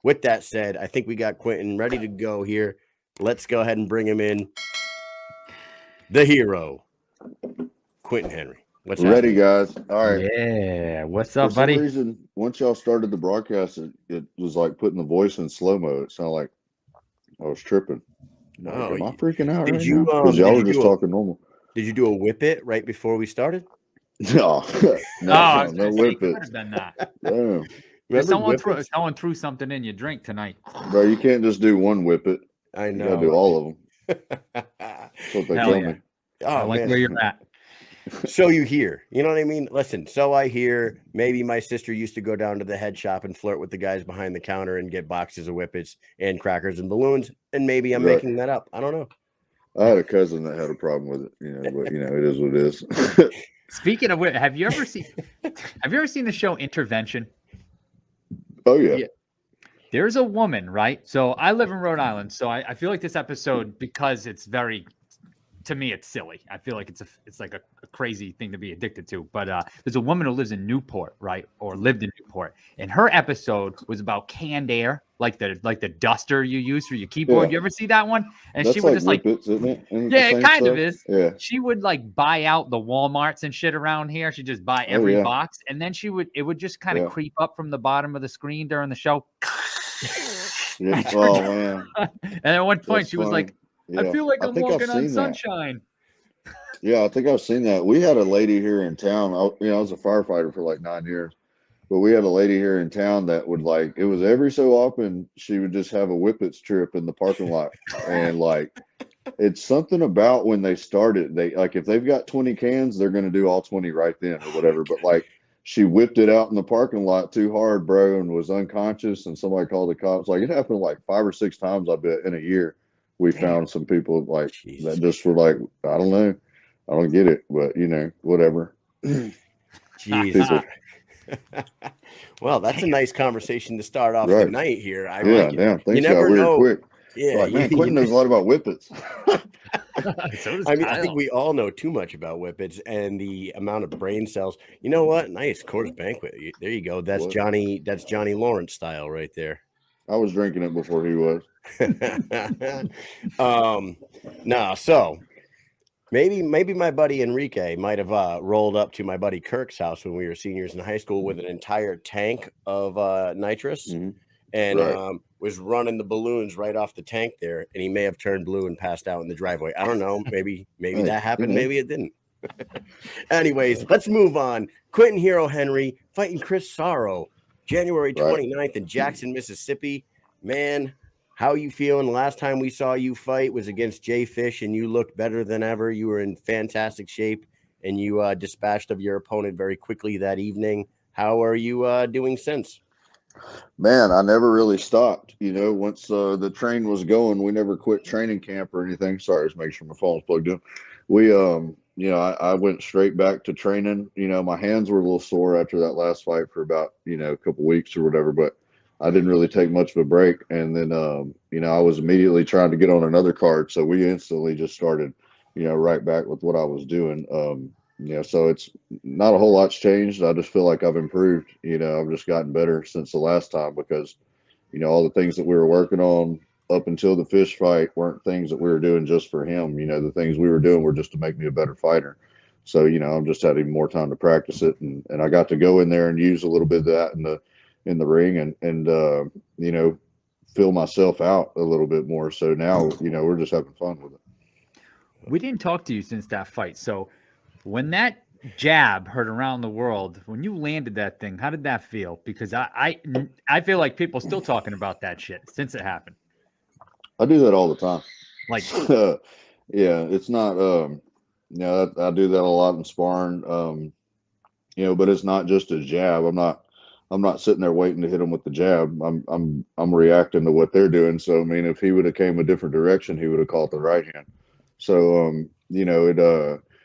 with that said, I think we got Quentin ready to go here. Let's go ahead and bring him in. The hero, Quentin Henry. What's Ready, happening? guys. All right. Yeah. What's For up, some buddy? reason, once y'all started the broadcast, it was like putting the voice in slow mo. It sounded like I was tripping. Like, Oh, am I freaking out did right you now? Because y'all did were you just do a talking normal. did you do a whip it right before we started? No, I was no gonna say you whip could it. have done that. Damn. If Remember whip someone it? threw something in your drink tonight. Bro, you can't just do one whip it. I You gotta know. do all of them. Right? That's what they Hell tell yeah. me. I Oh like man. where you're at. So you hear, you know what I mean? Listen, so I hear maybe my sister used to go down to the head shop and flirt with the guys behind the counter and get boxes of whippets and crackers and balloons. And maybe I'm Right. making that up. I don't know. I had a cousin that had a problem with it, but it is what it is. Speaking of which, have you ever seen the show Intervention? Oh yeah. Yeah. There's a woman, right? So I live in Rhode Island, so I feel like this episode, because it's very, to me, it's silly. I feel like it's like a crazy thing to be addicted to. But there's a woman who lives in Newport, right, or lived in Newport, and her episode was about canned air, like the duster you use for your keyboard. Yeah. You ever see that one? And That's she would like just like, whippets, isn't it? Isn't yeah, the it same kind of stuff? is. Yeah. She would like buy out the Walmarts and shit around here. She'd just buy every yeah. box, and then it would just kind of Yeah. creep up from the bottom of the screen during the show. Yeah. Oh man. And at one point, That's she was funny. like, Yeah. I feel like I I'm think I've walking on seen that. sunshine. Yeah, I think I've seen that. We had a lady here in town. I was a firefighter for like 9 years, but we had a lady here in town that would like it was every so often she would just have a whippets trip in the parking lot, and like it's something about when they start it. They like if they've got 20 cans, they're gonna do all 20 right then or whatever. But like she whipped it out in the parking lot too hard, bro, and was unconscious, and somebody called the cops. Like it happened like 5 or 6 times, I bet, in a year. We found some people like Jesus. that just were like, I don't know. I don't get it, but whatever. Jesus. People. Well, that's a nice conversation to start off the Right. night here. I Yeah, like it. damn. You Things got never weird know. quick. Yeah, Like, man, Quentin knows a lot about whippets. So does I mean, I Kyle. think we all know too much about whippets and the amount of brain cells. You know what? Nice Coors Banquet. There you go. That's What? Johnny. That's Johnny Lawrence style right there. I was drinking it before he was. No, so maybe my buddy Enrique might have rolled up to my buddy Kirk's house when we were seniors in high school with an entire tank of nitrous Mhm. and Right. was running the balloons right off the tank there, and he may have turned blue and passed out in the driveway. I don't know. Maybe Hey, that happened. yeah. Maybe it didn't. Anyways, let's move on. Quentin Hero Henry fighting Chris Sarro, January Right. 29th in Jackson, Mississippi. Man, how you feeling? The last time we saw you fight was against Jay Fish, and you looked better than ever. You were in fantastic shape, and you dispatched of your opponent very quickly that evening. How are you doing since? Man, I never really stopped. Once the train was going, we never quit training camp or anything. Sorry, just make sure my phone's plugged in. We, I went straight back to training. My hands were a little sore after that last fight for about, a couple weeks or whatever, but I didn't really take much of a break. And then, I was immediately trying to get on another card. So we instantly just started, right back with what I was doing. So it's not a whole lot's changed. I just feel like I've improved. I've just gotten better since the last time because, all the things that we were working on up until the fish fight weren't things that we were doing just for him. The things we were doing were just to make me a better fighter. So, I'm just having more time to practice it. And I got to go in there and use a little bit of that in the ring and fill myself out a little bit more. So now, we're just having fun with it. We didn't talk to you since that fight. So when that jab heard around the world, when you landed that thing, how did that feel? Because I feel like people still talking about that shit since it happened. I do that all the time. Like, yeah, it's not, I do that a lot in sparring, but it's not just a jab. I'm not sitting there waiting to hit him with the jab. I'm reacting to what they're doing. So, I mean, if he would have came a different direction, he would have caught the right hand. So,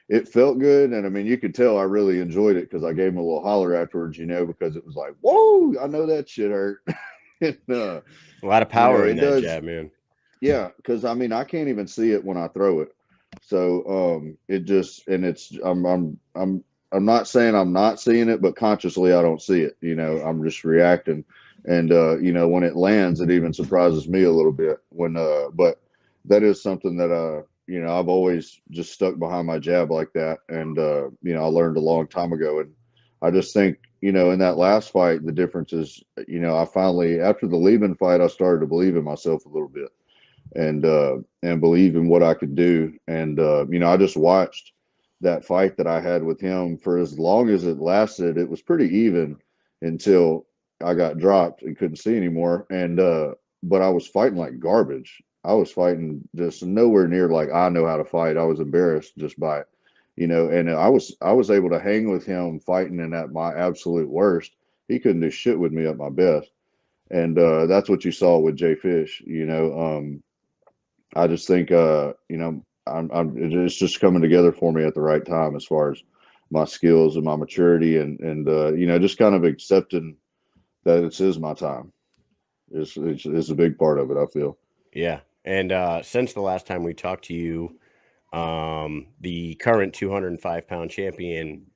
it felt good. And I mean, you could tell I really enjoyed it because I gave him a little holler afterwards, because it was like, whoa, I know that shit hurt. And, A lot of power in that does, jab, man. Yeah, because I mean, I can't even see it when I throw it. So it just and it's I'm not saying I'm not seeing it, but consciously I don't see it. I'm just reacting, And you know, when it lands, it even surprises me a little bit. But that is something that you know, I've always just stuck behind my jab like that, and you know, I learned a long time ago, and I just think, you know, in that last fight, the difference is, you know, I finally, after the Lieben fight, I started to believe in myself a little bit, and believe in what I could do. And you know, I just watched that fight that I had with him for as long as it lasted. It was pretty even until I got dropped and couldn't see anymore. And but I was fighting like garbage. I was fighting just nowhere near like I know how to fight. I was embarrassed just by it, you know. And I was able to hang with him fighting and at my absolute worst. He couldn't do shit with me at my best. And that's what you saw with Jay Fish, you know. I just think, you know, it's just coming together for me at the right time as far as my skills and my maturity, and you know, just kind of accepting that it is my time. It's a big part of it, I feel. Yeah. And since the last time we talked to you, the current 205-pound champion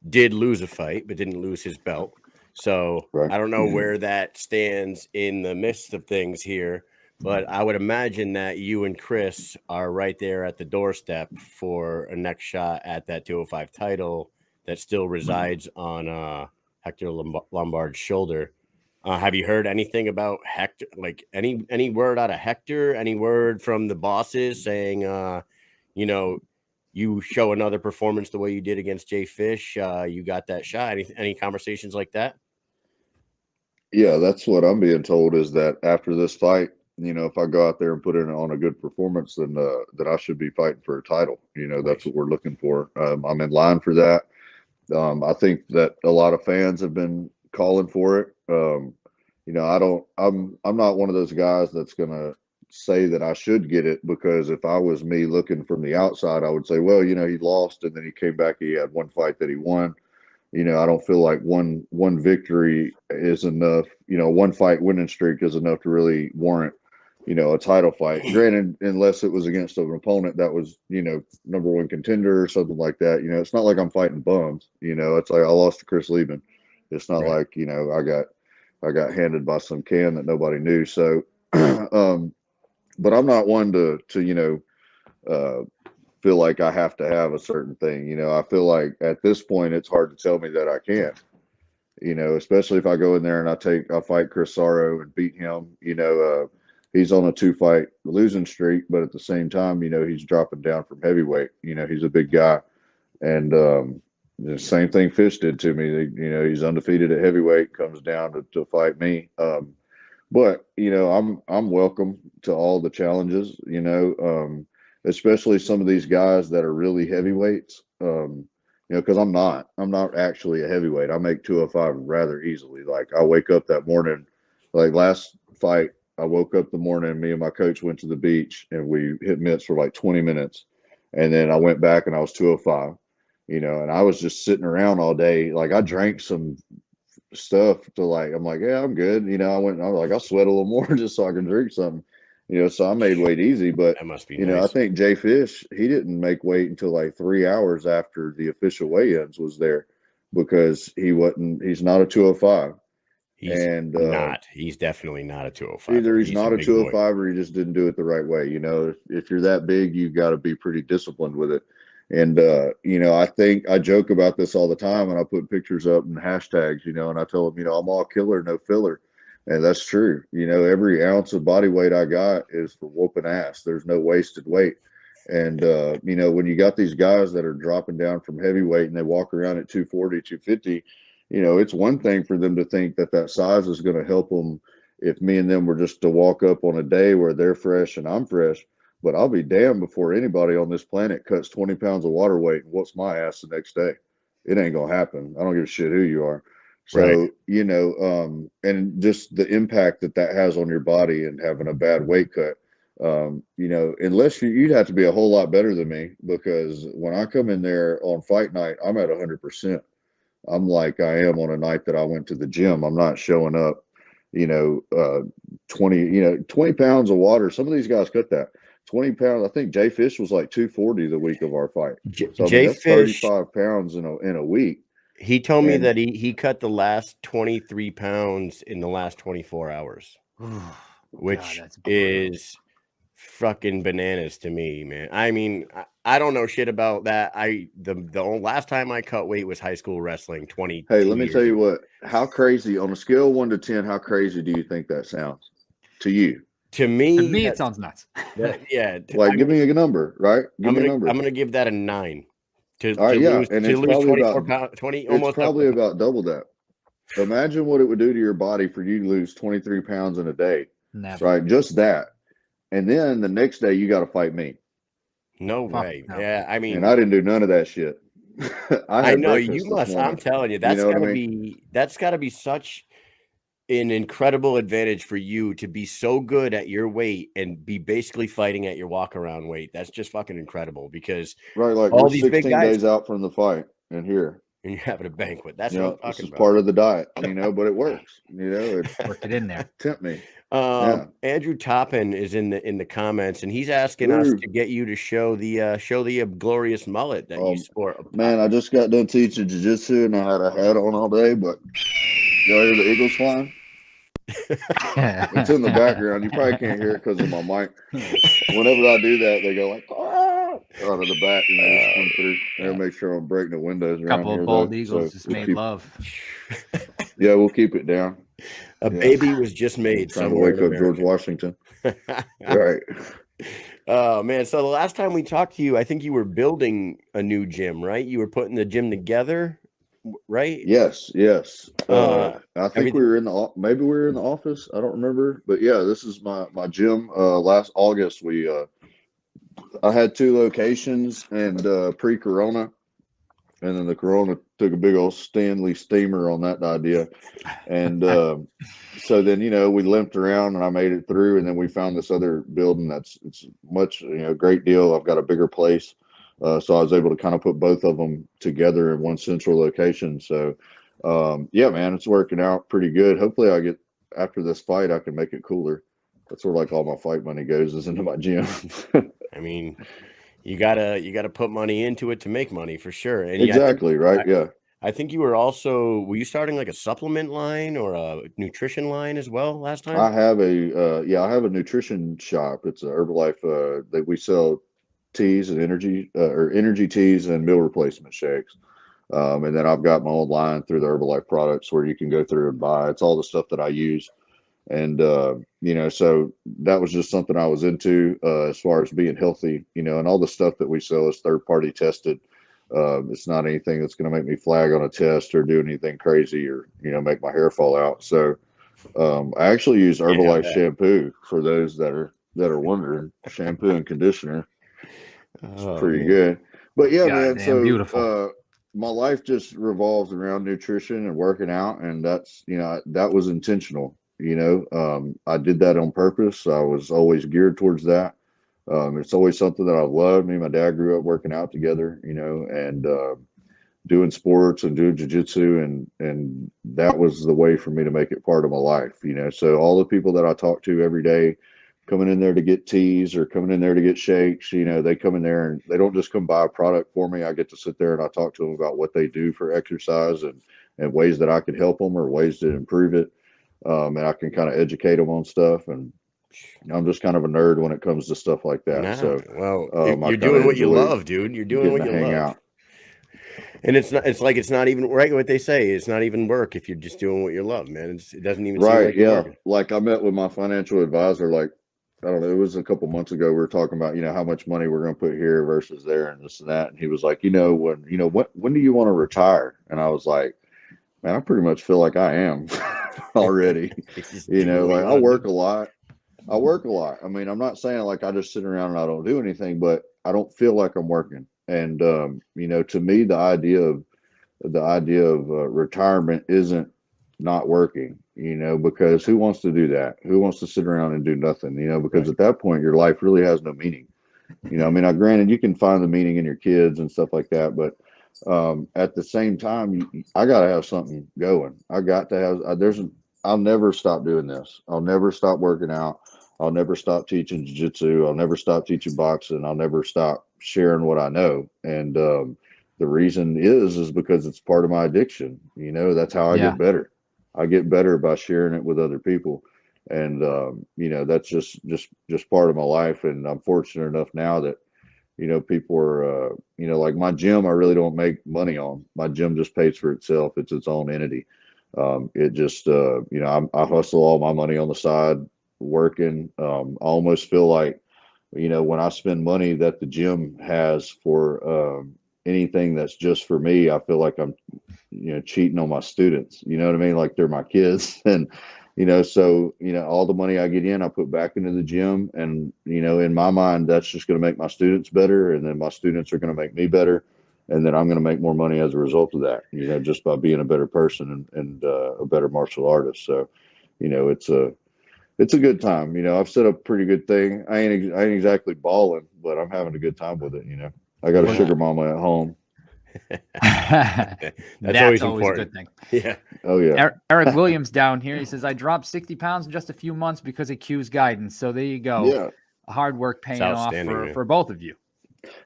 did lose a fight, but didn't lose his belt. So Right. I don't know where that stands in the midst of things here, but I would imagine that you and Chris are right there at the doorstep for a next shot at that 205 title that still resides on Hector Lombard's shoulder. Have you heard anything about Hector? Like any word out of Hector? Any word from the bosses saying, you know, you show another performance the way you did against Jay Fish, you got that shot? Any conversations like that? Yeah, that's what I'm being told, is that after this fight, you know, if I go out there and put in on a good performance, then that I should be fighting for a title. You know, that's Nice. what we're looking for. I'm in line for that. I think that a lot of fans have been calling for it. You know, I'm not one of those guys that's gonna say that I should get it, because if I was me looking from the outside, I would say, well, you know, he lost and then he came back. He had one fight that he won. You know, I don't feel like one victory is enough. You know, one fight winning streak is enough to really warrant, you know, a title fight. Granted, unless it was against an opponent that was, you know, number one contender or something like that. You know, it's not like I'm fighting bums. You know, it's like I lost to Chris Lieben. It's not Right. like, you know, I got handed by some can that nobody knew. So, but I'm not one to you know, feel like I have to have a certain thing. You know, I feel like at this point it's hard to tell me that I can't. You know, especially if I go in there and I fight Chris Sarro and beat him. You know, he's on a 2-fight losing streak, but at the same time, you know, he's dropping down from heavyweight. You know, he's a big guy, and the same thing Fish did to me. You know, he's undefeated at heavyweight, comes down to fight me. But you know, I'm welcome to all the challenges. You know, especially some of these guys that are really heavyweights. You know, because I'm not actually a heavyweight. I make 205 rather easily. Like I wake up that morning, like last fight, I woke up the morning. Me and my coach went to the beach and we hit mitts for like 20 minutes, and then I went back and I was 205. You know, and I was just sitting around all day. Like I drank some stuff to like, I'm like, yeah, I'm good. You know, I was like, I'll sweat a little more just so I can drink something, you know, so I made weight easy. But, That must be you know, I nice. think Jay Fish, he didn't make weight until like 3 hours after the official weigh-ins was there, because he's not a 205. He's And not. He's definitely not a 205. either he's He's a not a big boy. 205 or he just didn't do it the right way. You know, if you're that big, you've got to be pretty disciplined with it. And, you know, I think I joke about this all the time, and I put pictures up and hashtags, you know, and I tell them, you know, I'm all killer, no filler. And that's true. You know, every ounce of body weight I got is for whooping ass. There's no wasted weight. And, you know, when you got these guys that are dropping down from heavyweight and they walk around at 240, 250, you know, it's one thing for them to think that that size is going to help them if me and them were just to walk up on a day where they're fresh and I'm fresh. But I'll be damned before anybody on this planet cuts 20 pounds of water weight and whoops my ass the next day. It ain't going to happen. I don't give a shit who you are. Right. So, you know, and just the impact that that has on your body and having a bad weight cut, you know, unless you'd have to be a whole lot better than me, because when I come in there on fight night, I'm at 100%. I'm like I am on a night that I went to the gym. I'm not showing up, you know, 20 pounds of water. Some of these guys cut that. 20 pounds. I think Jay Fish was like 240 the week of our fight. So I mean, Jay that's Fish. 35 pounds in a week. He told me And that he cut the last 23 pounds in the last 24 hours, which that's brutal. is fucking bananas to me, man. I mean, I don't know shit about that. The last time I cut weight was high school wrestling 22 hey, let me years tell you ago. what, how crazy on a scale of 1 to 10, how crazy do you think that sounds to you? To me, To me, it sounds nuts. yeah. Like, give me a number, right? Give me a number. I'm gonna give that a 9. All right, yeah, and to it's lose probably 24 about pounds, 20 it's almost. probably about double that. Imagine what it would do to your body for you to lose 23 pounds in a day, Never. right? Just that, and then the next day you got to fight me. No Fuck way. no. Yeah, I mean, And I didn't do none of that shit. I I had know you breakfast this must. morning. I'm telling you, You that's know what I gotta mean? be such an incredible advantage for you to be so good at your weight and be basically fighting at your walk around weight. That's just fucking incredible because Right, like all we're these big 16 guys days out from the fight, and here, and you're having a banquet. That's you what I'm know, this talking is about. part of the diet, you know, but it works. You know, it Work it in there. tempt me. Yeah. Andrew Toppin is in the comments and he's asking us Ooh. to get you to show the glorious mullet that you sport. Man, I just got done teaching jiu-jitsu and I had a hat on all day, but y'all hear the eagles flying? It's in the background. You probably can't hear it because of my mic. Whenever I do that, they go like, ah, out of the back and they just come through. They'll make sure I'm breaking the windows around Couple here, of bald though. eagles So just we'll made keep, love. yeah, we'll keep it down. A Yeah. baby was just I'm made trying to somewhere wake in up George America. Washington. Right. Oh man, so the last time we talked to you, I think you were building a new gym, right? You were putting the gym together, right? Yes, yes. I think we Everything. were in the maybe we were in the office. I don't remember, but yeah, this is my gym. Last August I had 2 locations and pre-corona, and then the corona took a big old Stanley steamer on that idea, and so then we limped around and I made it through, and then we found this other building it's much great deal. I've got a bigger place, so I was able to kind of put both of them together in one central location. So yeah, man, it's working out pretty good. Hopefully, after this fight, I can make it cooler. That's where like all my fight money goes is into my gym. I mean, you gotta put money into it to make money for sure. And Exactly, right? Yeah. I think you were you starting like a supplement line or a nutrition line as well last time? I have a nutrition shop. It's a Herbalife that we sell teas and energy teas and meal replacement shakes. And then I've got my own line through the Herbalife products where you can go through and buy. It's all the stuff that I use. And so that was just something I was into as far as being healthy, and all the stuff that we sell is third party tested. It's not anything that's going to make me flag on a test or do anything crazy or make my hair fall out. So I actually use Herbalife shampoo for those that are wondering. Shampoo and conditioner. It's pretty good. But yeah, man. So beautiful. my life just revolves around nutrition and working out, and that's that was intentional. I did that on purpose. I was always geared towards that. It's always something that I loved. Me and my dad grew up working out together, and doing sports and doing jiu-jitsu, and that was the way for me to make it part of my life. So all the people that I talk to every day coming in there to get teas or coming in there to get shakes, they come in there and they don't just come buy a product for me. I get to sit there and I talk to them about what they do for exercise and ways that I can help them or ways to improve it. And I can kind of educate them on stuff. And I'm just kind of a nerd when it comes to stuff like that. No, So, well, I you're kind doing of what you enjoy love, dude. You're doing getting what to you hang love. out. And it's not even right what they say. It's not even work if you're just doing what you love, man. It doesn't even seem like you're working. Like I met with my financial advisor, like, I don't know, it was a couple months ago. We were talking about, how much money we're going to put here versus there and this and that. And he was like, when do you want to retire? And I was like, man, I pretty much feel like I am already. Like I work a lot. I mean, I'm not saying like I just sit around and I don't do anything, but I don't feel like I'm working. And to me, the idea of retirement isn't not working. Because who wants to do that? Who wants to sit around and do nothing? Because at that point, your life really has no meaning. I mean, granted, you can find the meaning in your kids and stuff like that, but at the same time, I got to have something going. I got to have. I'll never stop doing this. I'll never stop working out. I'll never stop teaching jiu-jitsu. I'll never stop teaching boxing. I'll never stop sharing what I know. And the reason is because it's part of my addiction. You know, that's how I get better. I get better by sharing it with other people. And, you know, that's just part of my life. And I'm fortunate enough now that, you know, people are, you know, like my gym, I really don't make money on. My gym just pays for itself. It's its own entity. It just, you know, I hustle all my money on the side working. I almost feel like, you know, when I spend money that the gym has for anything that's just for me, I feel like I'm, you know, cheating on my students. You know what I mean? Like they're my kids. And, you know, so, you know, all the money I get in, I put back into the gym. And, you know, in my mind, that's just going to make my students better. And then my students are going to make me better. And then I'm going to make more money as a result of that, you know, just by being a better person and a better martial artist. So, you know, it's a good time. You know, I've set up a pretty good thing. I ain't exactly balling, but I'm having a good time with it. You know, I got a sugar mama at home. That's always important. A good thing. Yeah. Oh yeah. Eric Williams down here. He says, I dropped 60 pounds in just a few months because of Q's guidance. So there you go. Yeah. Hard work paying off for both of you.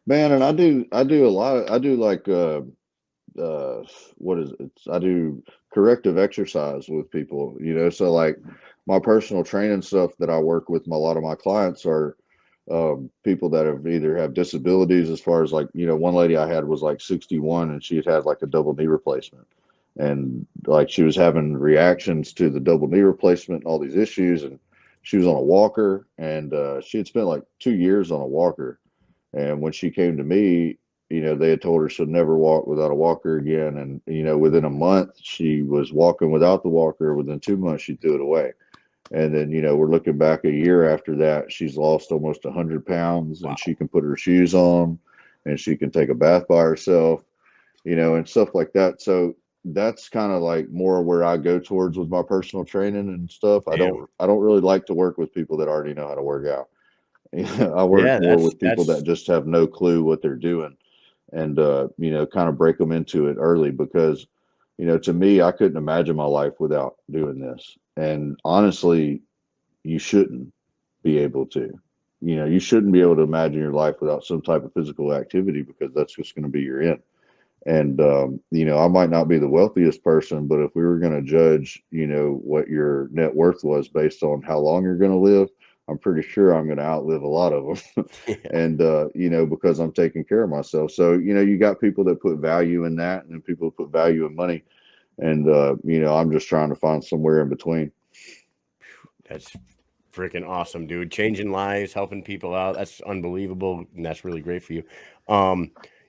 Man, and I do a lot of, I do like what is it? I do corrective exercise with people, you know, so like my personal training stuff that I work with, a lot of my clients are people that have disabilities, as far as like, you know, one lady I had was like 61 and she had like a double knee replacement, and like she was having reactions to the double knee replacement and all these issues, and she was on a walker, and she had spent like 2 years on a walker. And when she came to me, you know, they had told her she'll never walk without a walker again. And, you know, within a month, she was walking without the walker. Within 2 months, she threw it away. And then, you know, we're looking back a year after that, she's lost almost 100 pounds. Wow. And she can put her shoes on and she can take a bath by herself, you know, and stuff like that. So that's kind of like more where I go towards with my personal training and stuff. I don't really like to work with people that already know how to work out. I work more with people that just have no clue what they're doing, and you know, kind of break them into it early, because, you know, to me, I couldn't imagine my life without doing this. And honestly, you shouldn't be able to. You know, you shouldn't be able to imagine your life without some type of physical activity, because that's just going to be your end. And you know, I might not be the wealthiest person, but if we were going to judge, you know, what your net worth was based on how long you're going to live, I'm pretty sure I'm going to outlive a lot of them. And, you know, because I'm taking care of myself. So, you know, you got people that put value in that, and then people that put value in money. And, you know, I'm just trying to find somewhere in between. That's freaking awesome, dude. Changing lives, helping people out. That's unbelievable. And that's really great for you.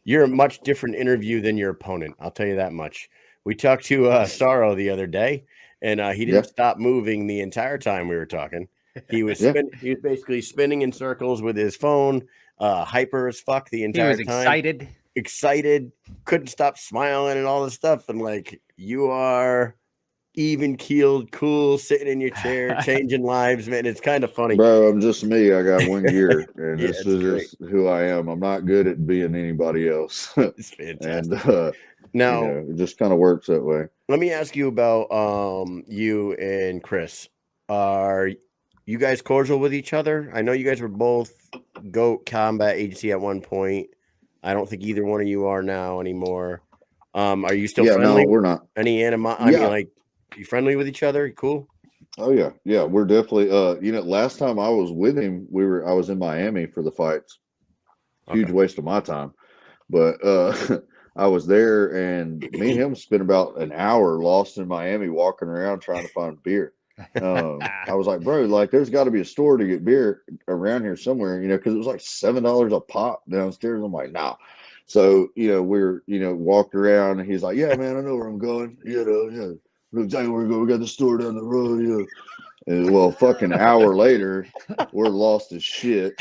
You're a much different interview than your opponent. I'll tell you that much. We talked to Sarro the other day, and he didn't stop moving the entire time we were talking. He was he was basically spinning in circles with his phone, hyper as fuck the entire time. He was excited, couldn't stop smiling and all this stuff. And like, you are even keeled, cool, sitting in your chair, changing lives, man. It's kind of funny, bro. I'm just me. I got one gear, and this is just who I am. I'm not good at being anybody else. It's fantastic. And now, you know, it just kind of works that way. Let me ask you about you and Chris. Are you guys cordial with each other? I know you guys were both GOAT Combat Agency at one point. I don't think either one of you are now anymore. Are you still friendly? No, we're not. Any animosity? I mean, like, you friendly with each other? Cool. Oh yeah, yeah. We're definitely. You know, last time I was with him, I was in Miami for the fights. Huge waste of my time, but I was there, and me and him spent about an hour lost in Miami, walking around trying to find beer. I was like, bro, like, there's got to be a store to get beer around here somewhere, you know, because it was like $7 a pop downstairs. I'm like, nah. So, you know, we're, you know, walked around, and he's like, yeah, man, I know where I'm going. You know, yeah, we'll tell you where we're going. We got the store down the road. Yeah. And, well, fucking hour later, we're lost as shit.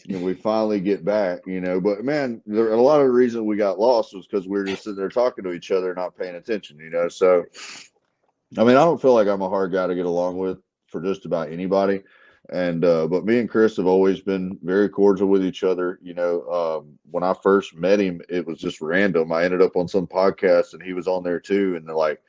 And we finally get back, you know. But man, a lot of the reason we got lost was because we were just sitting there talking to each other, not paying attention, you know. So, I mean, I don't feel like I'm a hard guy to get along with for just about anybody. And but me and Chris have always been very cordial with each other. You know, when I first met him, it was just random. I ended up on some podcast, and he was on there too. And like,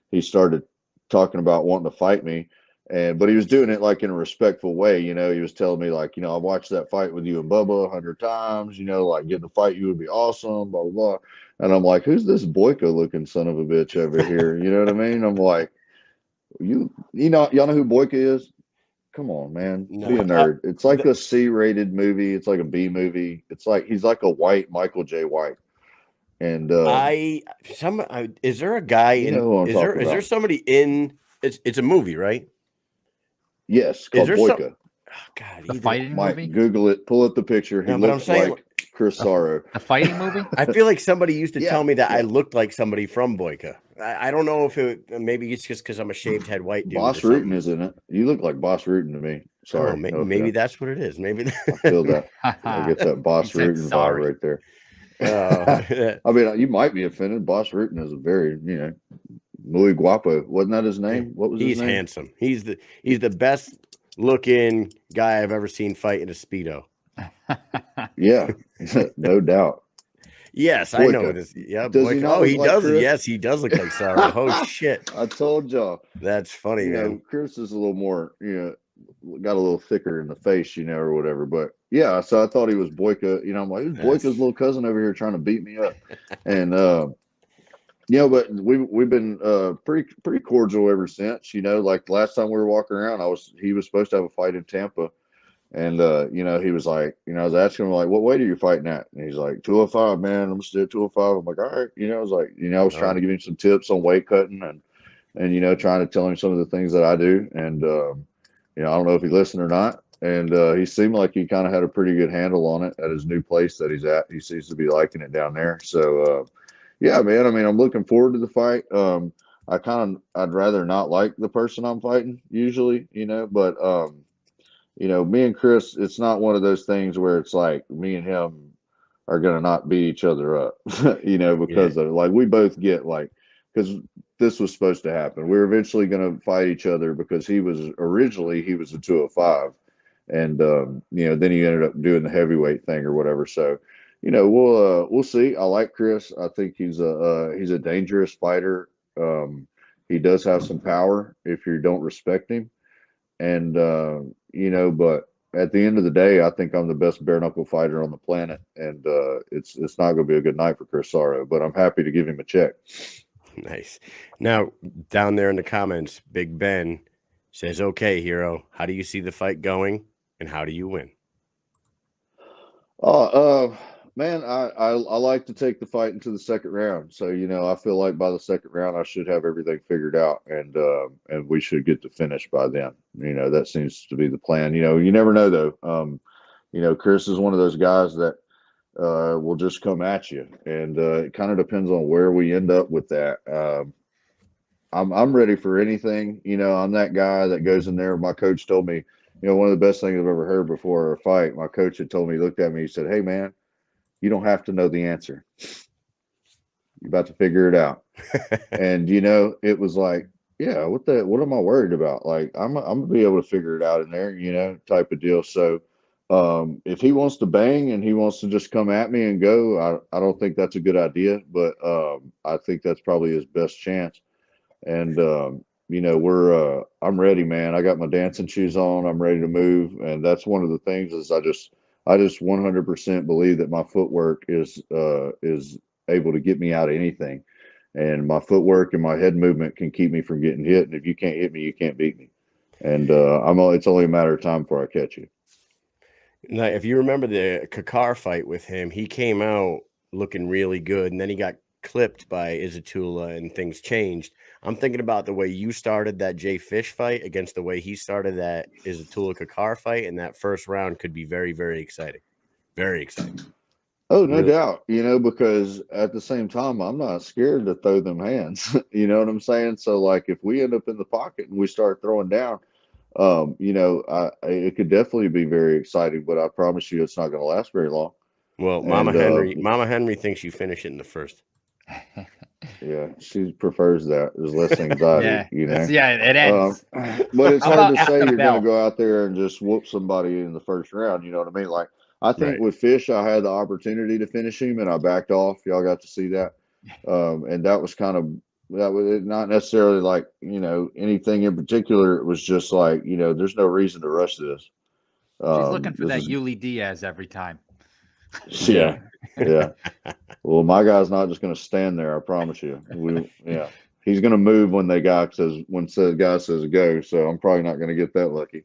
he started talking about wanting to fight me. But he was doing it like in a respectful way. You know, he was telling me like, you know, I watched that fight with you and Bubba 100 times, you know, like getting to fight you would be awesome, blah, blah, blah. And I'm like, who's this Boyka looking son of a bitch over here? You know what I mean? I'm like, y'all know who Boyka is? Come on, man. No, Be a nerd. It's like a C-rated movie. It's like a B movie. It's like he's like a white Michael J. White. And is there a guy you know who I'm is talking there about. somebody in it's a movie, right? Yes, Is called there Boyka. The either fighting Mike, movie? Google it. Pull up the picture. He No, but I'm looks saying, like Chris Sarro. The fighting movie? I feel like somebody used to Yeah, tell me that I yeah. looked like somebody from Boyka. I don't know if maybe it's just because I'm a shaved head white dude or Boss something. Rutan is in it. You look like Boss Rutan to me. Sorry. Oh, no maybe offense. that's what it is. Maybe I feel that. I get that Boss He said Rutan vibe sorry. right there. Oh. I mean, you might be offended. Boss Rutan is a very, muy guapo. Wasn't that his name? What was his He's name? handsome. He's the best looking guy I've ever seen fight in a Speedo. Yeah, no doubt. Yes, I know Boyka. this. Yeah, Does he Boyka. not Oh, look he like does. Chris? Yes, he does look like Sarro. Oh shit, I told y'all. that's funny, man. Chris is a little more, got a little thicker in the face, or whatever. But yeah, so I thought he was Boyka. I'm like, who's Boyka's little cousin over here trying to beat me up? And but we've been pretty cordial ever since. Like last time we were walking around, he was supposed to have a fight in Tampa. And he was like, I was asking him like, what weight are you fighting at? And he's like, 205, man. I'm still at 205. I'm like, all right. I was like, I was trying to give him some tips on weight cutting and trying to tell him some of the things that I do. And I don't know if he listened or not. And he seemed like he kind of had a pretty good handle on it at his new place that he's at. He seems to be liking it down there. So yeah, man. I mean, I'm looking forward to the fight. I'd rather not like the person I'm fighting usually, but me and Chris, it's not one of those things where it's like me and him are going to not beat each other up, because of like we both get like, because this was supposed to happen. We were eventually going to fight each other because he was a 205, and then he ended up doing the heavyweight thing or whatever. So, we'll see. I like Chris. I think he's a dangerous fighter. He does have some power if you don't respect him. And, but at the end of the day, I think I'm the best bare knuckle fighter on the planet. And it's not going to be a good night for Chris Sarro, but I'm happy to give him a check. Nice. Now, down there in the comments, Big Ben says, okay, hero, how do you see the fight going and how do you win? Man, I like to take the fight into the second round. So, I feel like by the second round, I should have everything figured out and we should get to finish by then. That seems to be the plan. You never know though. Chris is one of those guys that will just come at you. And it kind of depends on where we end up with that. I'm ready for anything. I'm that guy that goes in there. My coach told me, one of the best things I've ever heard before a fight, my coach had told me, he looked at me, he said, hey, man, you don't have to know the answer. You're about to figure it out. And, it was like, yeah, what am I worried about? Like, I'm going to be able to figure it out in there, type of deal. So if he wants to bang and he wants to just come at me and go, I don't think that's a good idea, but I think that's probably his best chance. And, I'm ready, man. I got my dancing shoes on. I'm ready to move. And that's one of the things is I just 100% believe that my footwork is able to get me out of anything. And my footwork and my head movement can keep me from getting hit. And if you can't hit me, you can't beat me. And it's only a matter of time before I catch you. Now, if you remember the Kakar fight with him, he came out looking really good, and then he got clipped by Izatula and things changed. I'm thinking about the way you started that Jay Fish fight against the way he started that Izatula Kakar fight, and that first round could be very, very exciting. Very exciting. Oh, no doubt, because at the same time, I'm not scared to throw them hands. You know what I'm saying? So, like, if we end up in the pocket and we start throwing down, it could definitely be very exciting, but I promise you it's not going to last very long. Well, Mama Henry thinks you finish it in the first. Yeah, she prefers that. There's less anxiety, Yeah, it ends. But it's hard to say you're going to go out there and just whoop somebody in the first round. You know what I mean? Like, I think with Fish, I had the opportunity to finish him, and I backed off. Y'all got to see that. And that was not necessarily like, anything in particular. It was just like, there's no reason to rush this. She's looking for that Yuli Diaz every time. Yeah. Yeah. Well, my guy's not just going to stand there. I promise you. He's going to move when the guy says go. So I'm probably not going to get that lucky.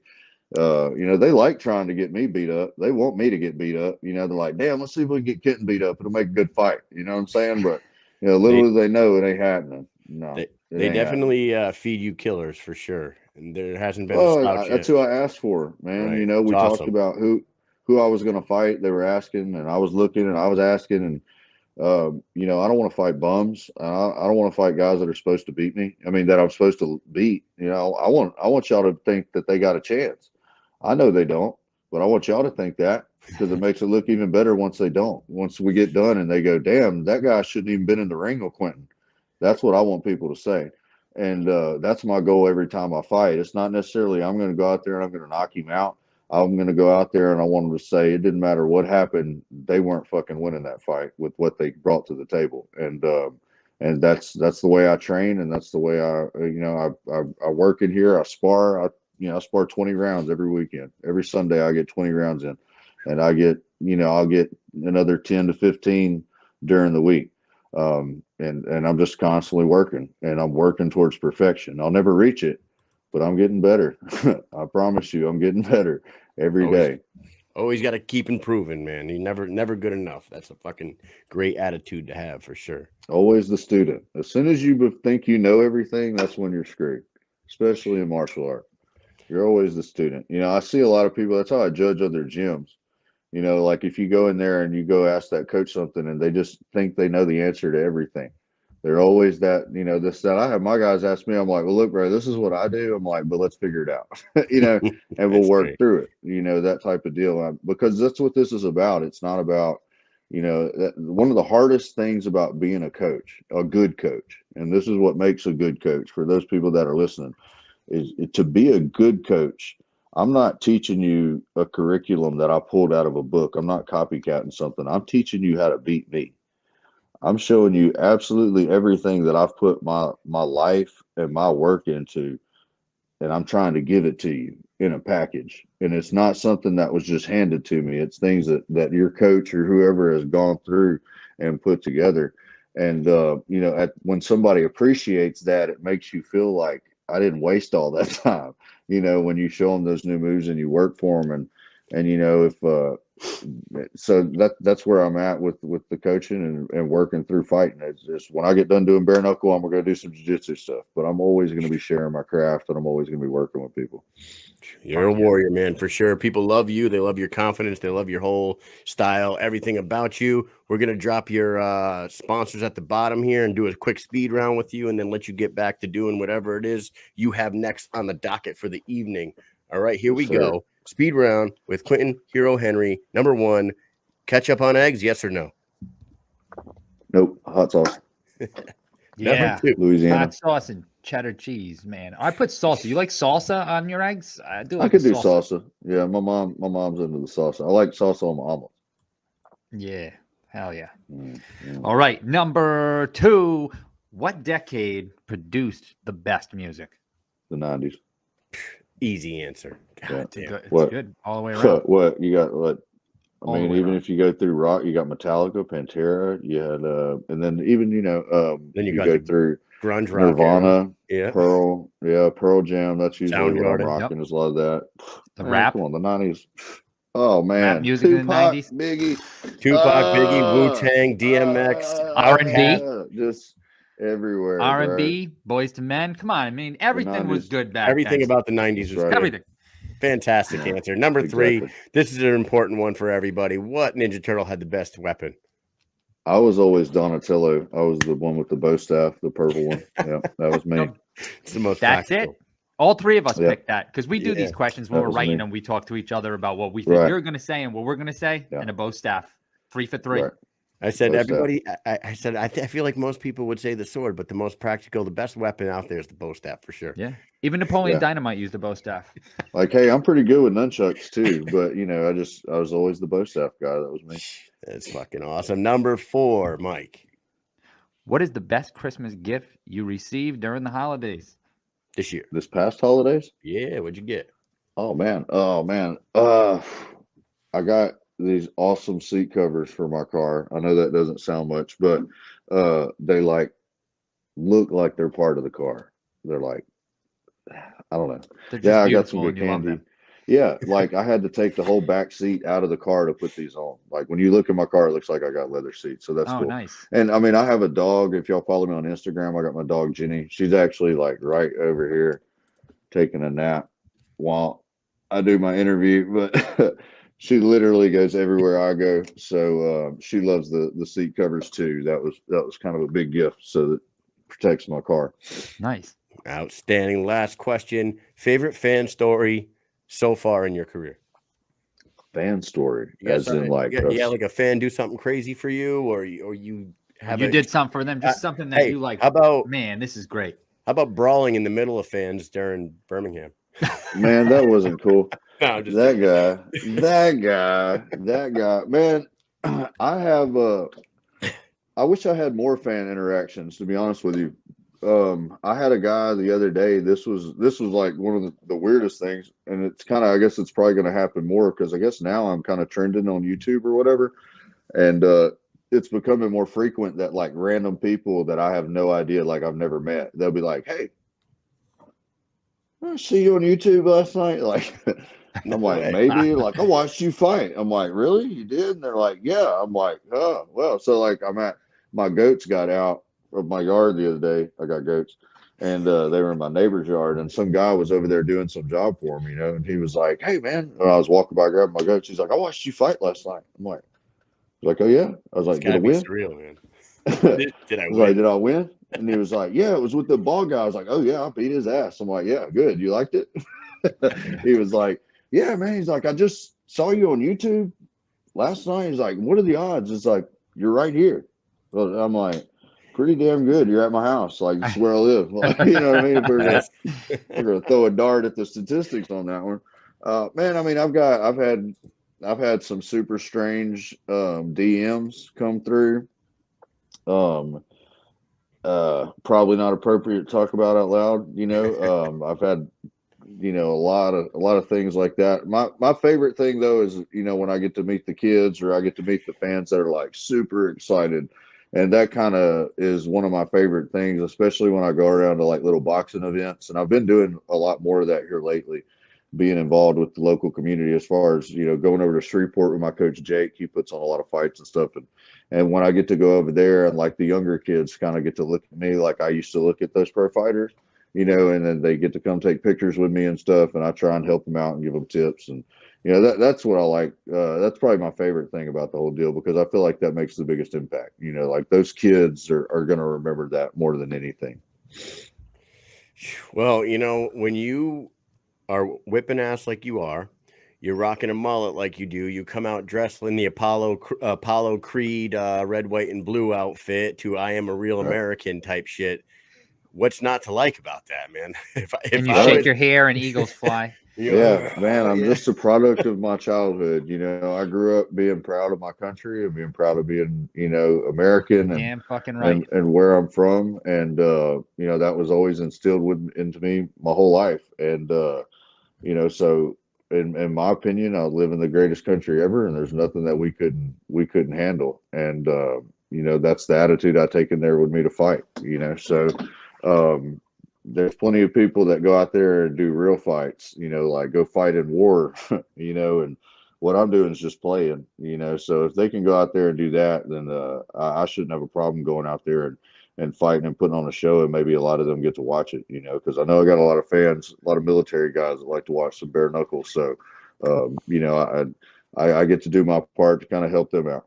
They like trying to get me beat up. They want me to get beat up. They're like, damn, let's see if we can get Quentin beat up. It'll make a good fight. You know what I'm saying? But little do they know it ain't happening. No, they definitely feed you killers for sure. And there hasn't been a Well, slouch that's yet. who I asked for, man. Right. We It's talked awesome. about who I was going to fight. They were asking, and I was looking, and I was asking, and I don't want to fight bums. I don't want to fight guys that are supposed to beat me. I mean, that I'm supposed to beat. I want y'all to think that they got a chance. I know they don't, but I want y'all to think that because it makes it look even better once they don't. Once we get done and they go, damn, that guy shouldn't even been in the ring with Quentin. That's what I want people to say. And that's my goal every time I fight. It's not necessarily I'm going to go out there and I'm going to knock him out. I'm going to go out there and I want them to say it didn't matter what happened. They weren't fucking winning that fight with what they brought to the table. And that's the way I train. And that's the way I work in here. I spar. I spar 20 rounds every weekend. Every Sunday I get 20 rounds in, and I'll get another 10 to 15 during the week. And I'm just constantly working, and I'm working towards perfection. I'll never reach it, but I'm getting better. I promise you, I'm getting better every day. Always got to keep improving, man. You never good enough. That's a fucking great attitude to have for sure. Always the student. As soon as you think you know everything, that's when you're screwed, especially in martial art. You're always the student. I see a lot of people. That's how I judge other gyms. Like if you go in there and you go ask that coach something and they just think they know the answer to everything. They're always that, that. I have my guys ask me, I'm like, well, look, bro, this is what I do. I'm like, but let's figure it out, and we'll work through it, that type of deal. Because that's what this is about. It's not about, one of the hardest things about being a coach, a good coach, and this is what makes a good coach for those people that are listening, is to be a good coach. I'm not teaching you a curriculum that I pulled out of a book. I'm not copycatting something. I'm teaching you how to beat me. I'm showing you absolutely everything that I've put my life and my work into, and I'm trying to give it to you in a package. And it's not something that was just handed to me. It's things that your coach or whoever has gone through and put together. And, when somebody appreciates that, it makes you feel like I didn't waste all that time, when you show them those new moves and you work for them. So that's where I'm at with the coaching and working through fighting. It's just when I get done doing bare knuckle, I'm going to go do some jiu-jitsu stuff, but I'm always going to be sharing my craft and I'm always going to be working with people. You're a warrior, man, for sure. People love you. They love your confidence. They love your whole style, everything about you. We're going to drop your sponsors at the bottom here and do a quick speed round with you and then let you get back to doing whatever it is you have next on the docket for the evening. All right, here we go. Speed round with Quentin Hero Henry. Number 1, ketchup on eggs, yes or no? Nope. Hot sauce. Yeah. Number 2, Louisiana. Hot sauce and cheddar cheese, man. I put salsa. You like salsa on your eggs? I do. I could do salsa. Yeah, my mom's into the salsa. I like salsa on my omelet. Yeah. Hell yeah. Mm-hmm. All right. Number 2. What decade produced the best music? The 90s. easy answer. God damn. It's good all the way around. What you got? What I mean, even around. if you go through rock, you got Metallica, Pantera. You had, and then even then you go through grunge rock Nirvana, era. Pearl Jam. That's usually what I'm rocking. Is a lot of that. The rap. Come on, the 90s. Oh man, rap music in the 90s. Biggie, Tupac, Biggie, Wu-Tang, DMX, R&B, just everywhere. R&B, Boys to Men. Come on, I mean everything was good back everything then. about the 90s was right. good. Everything. Fantastic answer. Number 3. This is an important one for everybody. What Ninja Turtle had the best weapon? I was always Donatello. I was the one with the bow staff, the purple one. Yeah, that was me. It's the most. That's practical. it. All 3 of us picked that because we do these questions when That we're was writing me. them. We talk to each other about what we think you're going to say and what we're going to say, and a bow staff. 3 for 3. Right. I said, everybody, I said, I feel like most people would say the sword, but the most practical, the best weapon out there is the bow staff for sure. Yeah. Even Napoleon Dynamite used a bow staff. Like, hey, I'm pretty good with nunchucks too, but I was always the bow staff guy. That was me. That's fucking awesome. Number 4, Mike. What is the best Christmas gift you received during the holidays? This year. This past holidays? Yeah, what'd you get? Oh man. I got these awesome seat covers for my car. I know that doesn't sound much, but they like look like they're part of the car. They're like, I don't know. They're just Yeah, I got some beautiful and good you love candy. them. Yeah, like I had to take the whole back seat out of the car to put these on. Like when you look at my car, it looks like I got leather seats. So that's Oh, cool. nice. And I mean, I have a dog. If y'all follow me on Instagram, I got my dog Jenny. She's actually like right over here taking a nap while I do my interview, but she literally goes everywhere I go. So she loves the seat covers too. That was kind of a big gift, so that protects my car. Nice. Outstanding. Last question. Favorite fan story so far in your career? Fan story, You got as in something, like like a fan do something crazy for you, or you have You did something for them, just something that hey, you like. how about Man, this is great. how about brawling in the middle of fans during Birmingham? man, that wasn't cool. No, I'm just That joking. that guy, man. I have I wish I had more fan interactions, to be honest with you. I had a guy the other day. This was like one of the weirdest things, and it's kind of, I guess it's probably going to happen more because I guess now I'm kind of trending on YouTube or whatever, and it's becoming more frequent that like random people that I have no idea, like I've never met, they'll be like, "Hey, I see you on YouTube last night." Like, and I'm like, way. maybe, like, I watched you fight. I'm like, really? You did? And they're like, yeah. I'm like, oh, well. So like, my goats got out of my yard the other day. I got goats, and they were in my neighbor's yard, and some guy was over there doing some job for him, and he was like, hey man, and I was walking by grabbing my goats. He's like, I watched you fight last night. I'm like, oh yeah. I was like, It's did I gotta be win? surreal, man. Did I I was win? like, did I win? And he was like, yeah, it was with the ball guy. I was like, oh yeah, I beat his ass. I'm like, yeah, good. You liked it? He was like, yeah, man. He's like, I just saw you on YouTube last night. He's like, what are the odds? It's like, you're right here. But I'm like, pretty damn good. You're at my house. Like, it's where I live. You know what I mean? If we're gonna throw a dart at the statistics on that one. Man, I mean, I've had some super strange DMs come through. Probably not appropriate to talk about out loud. I've had a lot of things like that. My favorite thing though is when I get to meet the kids or I get to meet the fans that are like super excited, and that kind of is one of my favorite things, especially when I go around to like little boxing events. And I've been doing a lot more of that here lately, being involved with the local community as far as going over to Shreveport with my coach Jake. He puts on a lot of fights and stuff, and when I get to go over there and like the younger kids kind of get to look at me like I used to look at those pro fighters, and then they get to come take pictures with me and stuff, and I try and help them out and give them tips. And that's what I like. That's probably my favorite thing about the whole deal, because I feel like that makes the biggest impact. Like those kids are going to remember that more than anything. Well, when you are whipping ass like you are, you're rocking a mullet like you do, you come out dressed in the Apollo Creed red, white, and blue outfit to I Am a Real American type shit. What's not to like about that, man? If and you I shake was, your hair and eagles fly. Yeah, man, I'm just a product of my childhood. I grew up being proud of my country and being proud of being, American and Damn fucking right. and where I'm from. And that was always instilled into me my whole life. And so in my opinion, I live in the greatest country ever, and there's nothing that we couldn't handle. And that's the attitude I take in there with me to fight. So there's plenty of people that go out there and do real fights, like go fight in war, and what I'm doing is just playing, so if they can go out there and do that, then I shouldn't have a problem going out there and fighting and putting on a show, and maybe a lot of them get to watch it, because I know I got a lot of fans, a lot of military guys that like to watch some bare knuckles. So, I get to do my part to kind of help them out.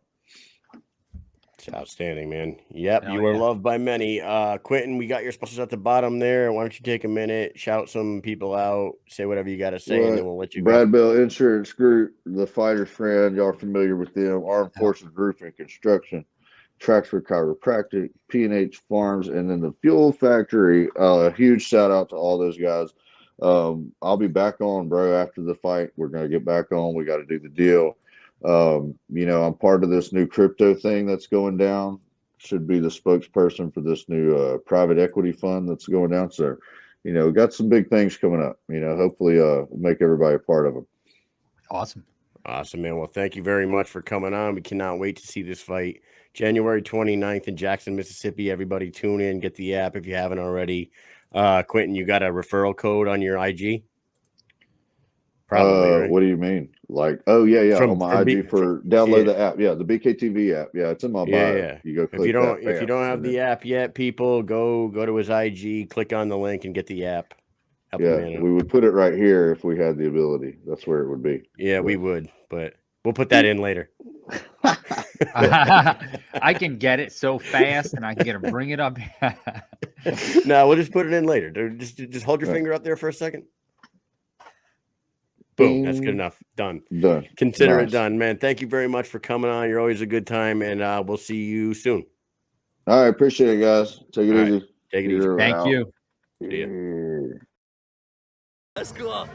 It's outstanding, man. Yep, Hell you were yeah. loved by many. Quentin, we got your sponsors at the bottom there. Why don't you take a minute, shout some people out, say whatever you got to say, and then we'll let you Brad go. Bell Insurance Group, the Fighter's Friend, y'all familiar with them? Armed Forces Roof and Construction, Traxford Chiropractic, P&H Farms, and then the Fuel Factory. A huge shout out to all those guys. I'll be back on, bro, after the fight. We're going to get back on. We got to do the deal. I'm part of this new crypto thing that's going down. Should be the spokesperson for this new private equity fund that's going down. So, we got some big things coming up. Hopefully we'll make everybody a part of them. Awesome. Awesome, man. Well, thank you very much for coming on. We cannot wait to see this fight. January 29th in Jackson, Mississippi. Everybody tune in, get the app if you haven't already. Quentin, you got a referral code on your IG? Probably, right? What do you mean? Like, oh yeah, on my IG for download the app. Yeah, the BKTV app. Yeah, it's in my bio. Yeah. You go click if you don't that, have the app yet, people go to his IG, click on the link, and get the app. We would put it right here if we had the ability. That's where it would be. Yeah, we would, but we'll put that in later. I can get it so fast, and I can get to bring it up. No, we'll just put it in later. Just hold your finger up there for a second. Boom, that's good enough. Done. Consider it done, man. Thank you very much for coming on. You're always a good time, and we'll see you soon. All right, appreciate it, guys. Take it easy. Take it easy. Thank you. See ya. Let's go.